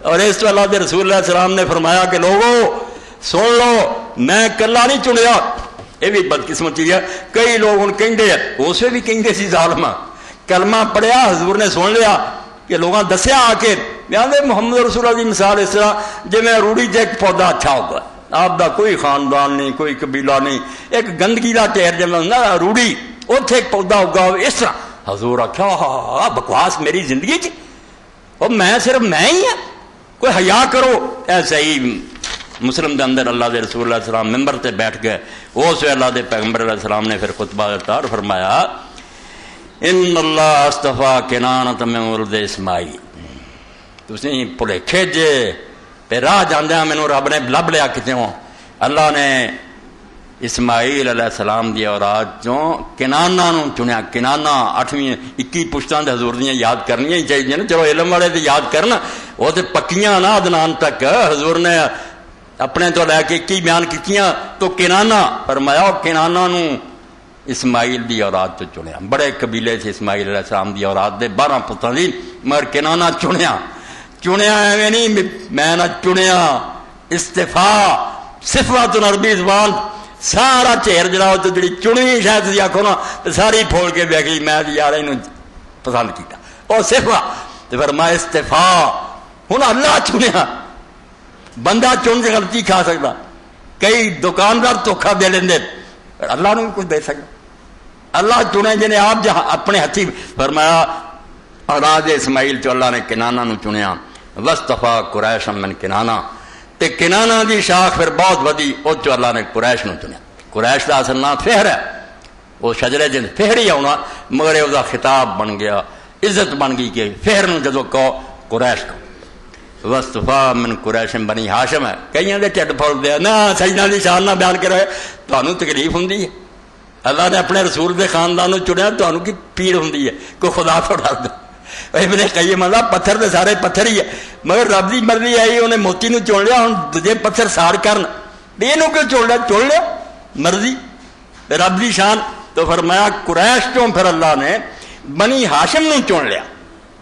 اور اس تو اللہ کے رسول اللہ علیہ السلام نے فرمایا کہ لوگوں سن لو میں کلا نہیں چنیا. یہ بھی بدقسمتی ہے. کئی لوگ ہوں کہیں اسے بھی کہیں سی ظالم کلمہ پڑھیا حضور نے سن لیا کہ لوگوں دسیا آ کے محمد رسول اللہ کی مثال اس طرح جی میں روڑی سے ایک پودا اچھا ہوگا آپ دا کوئی خاندان نہیں کوئی قبیلہ نہیں ایک گندگی کا ٹیر جمع ہوتا روڑی اتنے ایک پودا ہوگا اس طرح. حضور آخیا ہاں بکواس میری زندگی چ اور میں صرف میں ہی ہاں کوئی حیا کرو. ایسا ہی مسلم کے اندر اللہ کے رسول اللہ علیہ السلام ممبر سے بیٹھ گئے. اس اللہ کے پیغمبر علیہ السلام نے پھر خطبہ ارتار فرمایا ان اللہ استفا کنانۃ من ولد اسماعیل. تسی بھلیکھے جے پہ راہ جاندیاں مینوں رب نے لب لیا کتوں. اللہ نے اسماعیل علیہ السلام دی اولاد چوں کنانا نو چنیا. کنانا 8ویں 21 پشتاں حضور دیاں یاد کرنیاں ہی چاہیے نا. چلو علم والے تے یاد کرنا وہ تے پکیاں نا عدنان تک. حضور نے اپنے تو لے کے 21 بیان کیتیاں تو کنانا فرمایا کنانا نو اسماعیل دی اولاد تو چنیا. بڑے قبیلے سے اسماعیل علیہ السلام دی اولاد دے 12 پتراں دی مگر کنانا چنیا. چنیا ایویں نہیں میں نہ چنیا استفا صفات عربی زبان سارا چہر جڑا تو جڑی چنی شاید تسی آکھو نا ساری پھول کے بہ گئی میں یار اینوں پسند کیتا او صفا تے فرمایا استفا. ہن اللہ چنیا بندہ چن کے غلطی کھا سکتا. کئی دکاندار دھوکھا دے لیندے اللہ نو کچھ دے سکتا. اللہ چنے جنہیں آپ جہاں اپنے ہتھی فرمایا اولاد اسماعیل تو اللہ نے کنانا نو چنیا. وصطفیٰ قریش من کنانا تے کنانا دی شاخ پھر بہت ودی او چو اللہ نے قریش نو چنیا. قریش دا اصل نام فہر ہے. وہ شجرے جن فہر ہی آنا مگر او دا خطاب بن گیا عزت بن گئی کہ فہر نو جدو کہو قریش کو. وصطفیٰ من قریش بنی ہاشم ہے. کئیاں دے چٹ پھول دیا نہ سجدہ دی شان نہ بیان کرے تانوں تکلیف ہوندی ہے. اللہ نے اپنے رسول دے خاندان نو چنیا تانوں کی پیڑ ہوندی ہے. کوئی خدا تو ڈر دے ابن قیم اللہ پتھر دے سارے پتھر ہی ہے مگر رب دی مرضی آئی انہیں موتی نو چن لیا. ہن دجے پتھر سار کرن اینو کیوں چن لیا؟ چن لیا مرضی رب دی شان. تو فرمایا قریش چوں پھر اللہ نے بنی ہاشم نو چن لیا.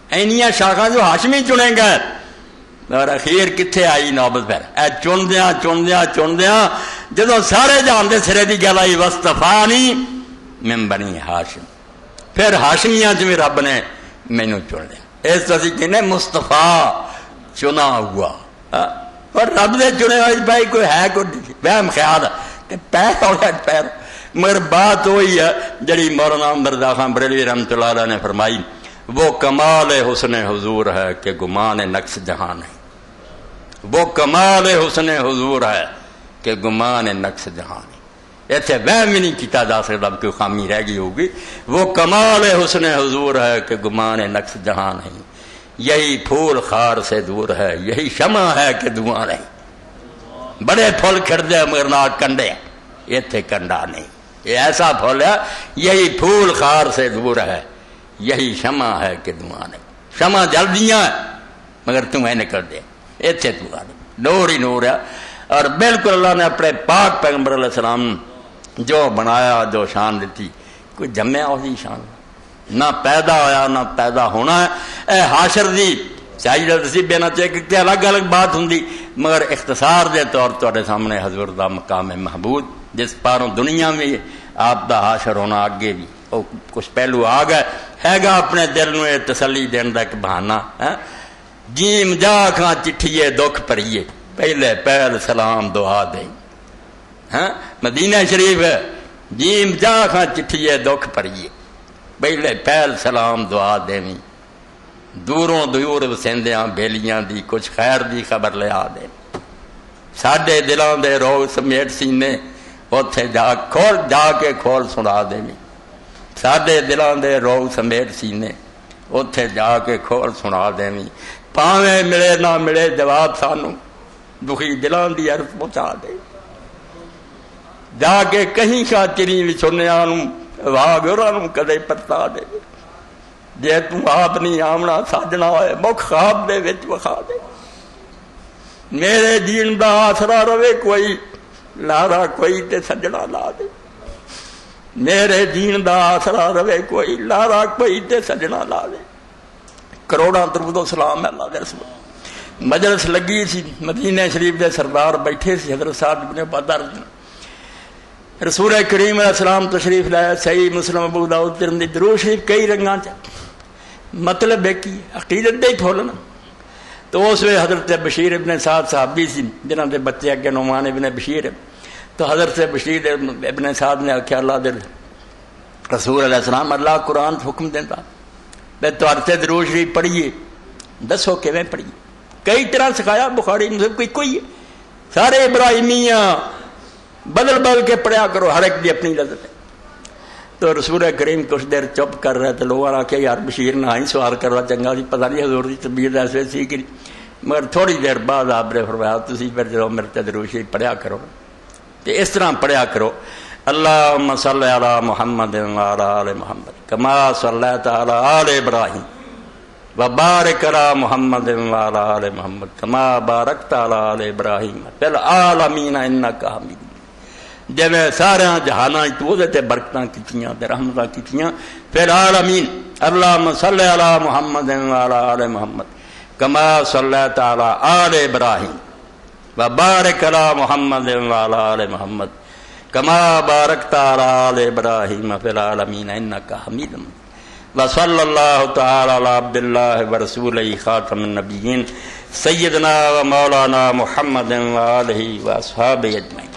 اینیاں شاخاں جو ہاشمی چنے گئے اور اخیر کتنے آئی نوبت پھر اے چندیاں جدو سارے جان دے سرے دی گل آئی وصطفانی من بنی ہاشم. پھر ہاشمیاں میں رب نے مینو چن لیا. اس طرح کہنے مصطفیٰ چنا ہوا. اور رب نے چنے ہوئے بھائی کوئی ہے کوئی وہم خیال کہ پیر ہو گیا پیر. مگر بات وہی ہے جڑی مولانا مرزا خان بریلوی رحمۃ اللہ علیہ نے فرمائی وہ کمال حسن حضور ہے کہ گمان نقص جہاں نہیں. وہ کمال حسن حضور ہے کہ گمان نقص جہاں نہیں. ایسے وہم ہی نہیں کیتا جا سکتا کوئی خامی رہ گئی ہوگی. وہ کمال حسن حضور ہے کہ گمان نقص جہاں نہیں. یہی پھول خار سے دور ہے یہی شمع ہے کہ دھواں نہیں. بڑے پھول کھڑتے مگر نہ کنڈے اتنے کنڈا نہیں. یہ ایسا پھول ہے یہی پھول خار سے دور ہے یہی شمع ہے کہ دھواں نہیں. شمع جل دیاں مگر تمہیں نکل دے اتنے دھواں نہیں. نور ہی نور ہے. اور بالکل اللہ نے اپنے پاک پیغمبر علیہ السلام جو بنایا جو شان دیتی کوئی جمیا وہی شان نہ پیدا ہویا نہ پیدا ہونا ہے. اے حاشر دی چاہیے دسی بینا چاہیے کہ الگ الگ بات ہوں مگر اختصار دے طور تے سامنے حضور دا مقام محبوب جس پاروں دنیا میں آپ دا حاشر ہونا آگے بھی وہ کچھ پہلو آ گئے ہے گا اپنے دل نو تسلی دین دا ایک بہانہ. جیم جا کھاں چٹھیے دکھ پریے پہلے پہل سلام دعا دے. مدینہ شریف ہے جیم جا کھاں چٹھیے دکھ پریے پہلے پہل سلام دعا دیں. دوروں دور وسیندیاں بیلیاں دی کچھ خیر دی خبر لیا دے. ساڈے دلاں دے روگ سمیٹ سینے اوتھے جا کے کھول سنا دیں. ساڈے دلاں دے روگ سمیٹ سینے اوتھے جا کے کھول سنا دیں. پاویں ملے نہ ملے جواب سانو دکھی دلاں دی عرض پہنچا دے. جا کے کہیں کا چری بھی سنیا واگ انہوں کدے پرتا دے. جے تم آپ نہیں آمنا ساجنا ہوئے مکھ خواب دے وچ وکھا دے. میرے جین دا آسرا رہے کوئی لارا کوئی تے سجنا لا دے. میرے جین دا آسرا رہے کوئی لارا کوئی تے سجنا لا دے. کروڑاں درود و سلام ہے اللہ دے رسول. مجلس لگی سی، مدینہ شریف دے سردار بیٹھے سی، حضرت صاحب ابن عبادہ رسول کریم علیہ السلام تشریف لایا، صحیح مسلم ابو داؤد ترمذی، درود شریف کئی رنگاں چ، مطلب ایک ہی عقیدت دے ہی پھولنا۔ تو اس وقت حضرت بشیر ابن سعد صحابی سی جنہاں دے بچے اگے نعمان ابن بشیر، تو حضرت بشیر ابن سعد نے آخیا اللہ دے رسول علیہ السلام، اللہ قرآن حکم دیتا میں تہاڈے درود شریف پڑھیے، دسو کیویں پڑھیے؟ کئی طرح سکھایا، بخاری مسلم کوئی ہے، سارے ابراہیمیاں بدل بدل کے پڑھیا کرو، ہر ایک دی اپنی لذت ہے۔ تو رسول کریم کچھ دیر چپ کر رہے، تو لوگوں نے آخیا یار بشیر نہ ہی سوال کر رہا چنگا سی، پتہ نہیں حضور کی طبیعت ایسے سی کہ، مگر تھوڑی دیر بعد آپ نے فرمایا تسی پھر جب میرے تے درود شریف پڑھیا کرو، تو اس طرح پڑھیا کرو، اللہم صلی علی محمد وعلی آل محمد کما صلیت علی آل ابراہیم وبارک علی محمد وعلی آل محمد کما بارکت علی آل ابراہیم فی العالمین انک حمید۔ جب سارے جہاناں تو تے برکتاں کیتیاں تے رحمتاں کیتیاں، فی العالمین اللہم صلی علی محمد وعلی آل محمد کما صلیت علی آل ابراہیم وبارک علی محمد وعلی آل محمد کما بارکت علی آل ابراہیم فی العالمین انک حمید مجید۔ وصلی اللہ تعالی علی عبد اللہ ورسولہ خاتم النبیین سیدنا و مولانا محمد وآلہ واصحابہ اجمعین۔